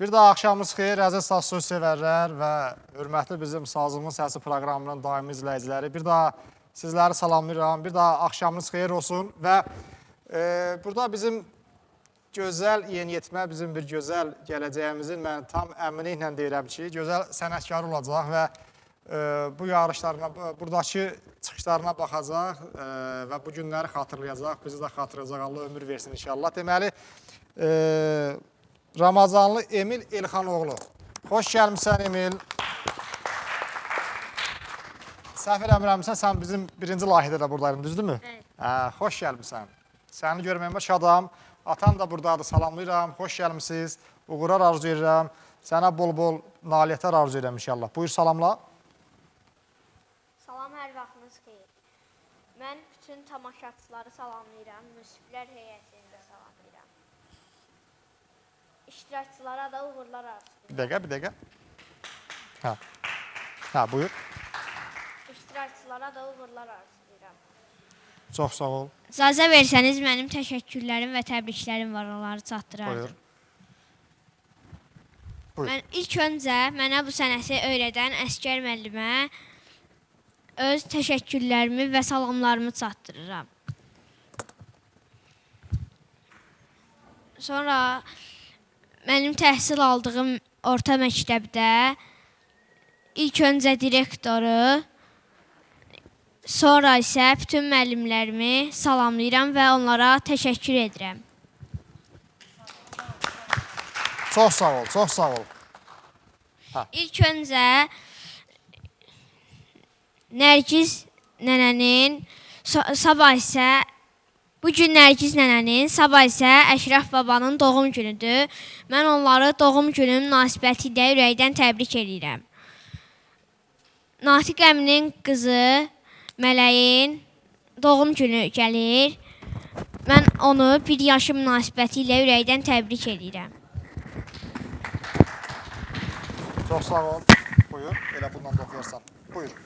Bir daha axşamınız xeyir, əziz saz söz sevərlər və hörmətli bizim Sazımın Səsi proqramının daimi izləyiciləri. Bir daha sizləri salamlayıram, bir daha axşamınız xeyir olsun və burada bizim gözəl yeniyetmə, bizim bir gözəl gələcəyimizin mən tam əminliklə deyirəm ki, gözəl sənətkar olacaq və bu yarışlarına, buradakı çıxışlarına baxacaq və bu günləri xatırlayacaq, bizi də xatırlayacaq, Allah ömür versin inşallah. Deməli, Ramazanlı Emil Elxanoğlu. Xoş gəlmişsən Emil. Səhv eləmirəmsən, sən bizim birinci layihədə də buradaydın, düzdürmü? Evet. Xoş gəlmişsən. Səni görməyimə şadam. Atan da buradadır, salamlayıram. Xoş gəlmişsiniz. Uğurlar arzu edirəm. Sənə bol-bol nailiyyətlər arzu edirəm inşallah. Buyur, salamla. Salam, hər vaxtınız xeyir. Mən bütün tamaşaçıları salamlayıram, müsiblər heyətini də salamlayıram. İştirakçılara da uğurlar arzulayıram. Bir dəqiqə. Buyur. İştirakçılara da uğurlar arzulayıram. Çox sağ ol. İcazə versəniz, mənim təşəkkürlərim və təbriklərim var, onları çatdırardım. Buyur. Mən ilk öncə mənə bu sənəti öyrədən Əsgər müəllimə öz təşəkkürlərimi və salamlarımı çatdırıram. Sonra mənim təhsil aldığım orta məktəbdə ilk öncə direktoru, sonra isə bütün müəllimlərimi salamlayıram və onlara təşəkkür edirəm. Çox sağ ol, çox sağ ol. İlk öncə Nərgiz nənənin, sabah isə bugün Nərgiz nənənin, sabah isə Əşrəf babanın doğum günüdür. Mən onları doğum günü münasibəti ilə ürəkdən təbrik edirəm. Natiq əminin qızı Mələyin doğum günü gəlir. Mən onu bir yaşı münasibəti ilə ürəkdən təbrik edirəm. Çox sağ ol. Buyur, elə bundan da oxuyarsan. Buyur.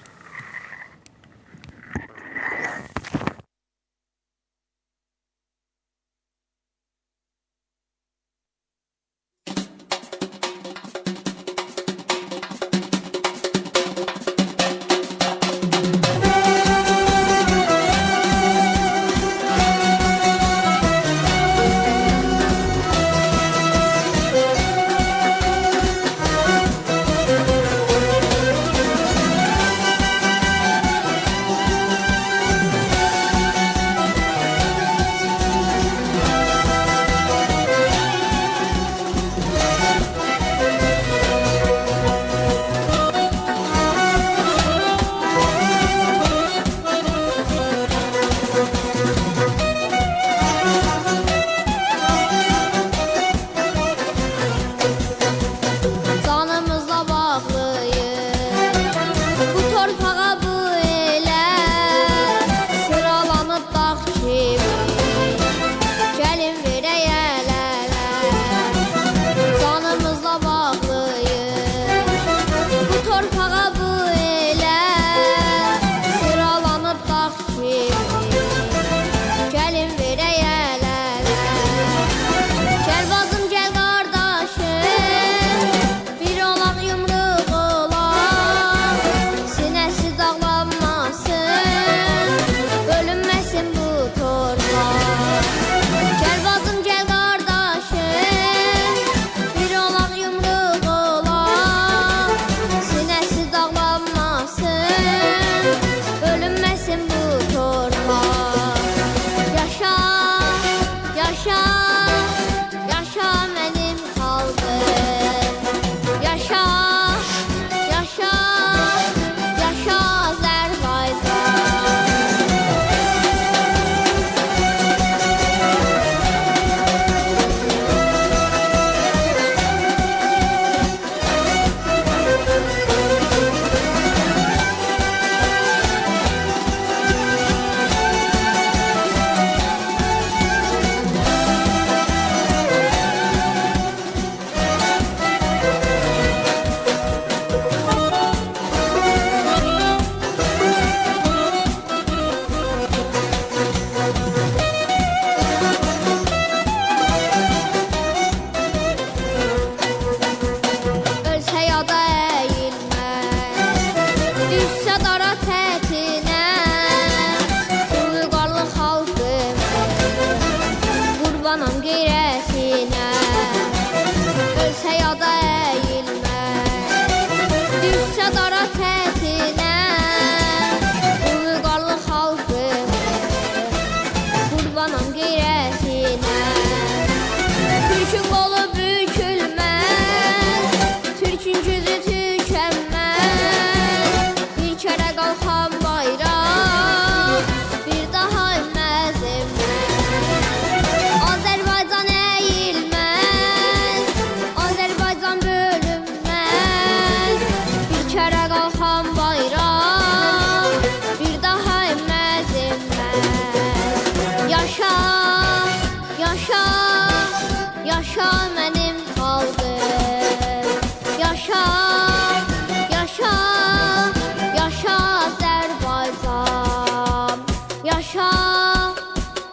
Yaşa,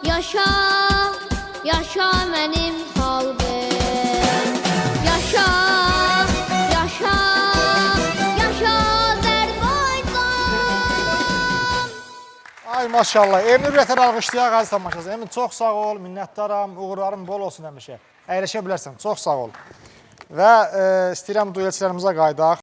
yaşa, yaşa mənim xalqım. Yaşa, yaşa, yaşa Azərbaycan. Ay maşallah. Emin ürətər alqışlayaq əziz tamaşaçılar. Emin çox sağ ol, minnətdaram, uğurların bol olsun həmişə. Əyləşə bilərsən, çox sağ ol. Və istəyirəm duelçilərimizə qaydaq.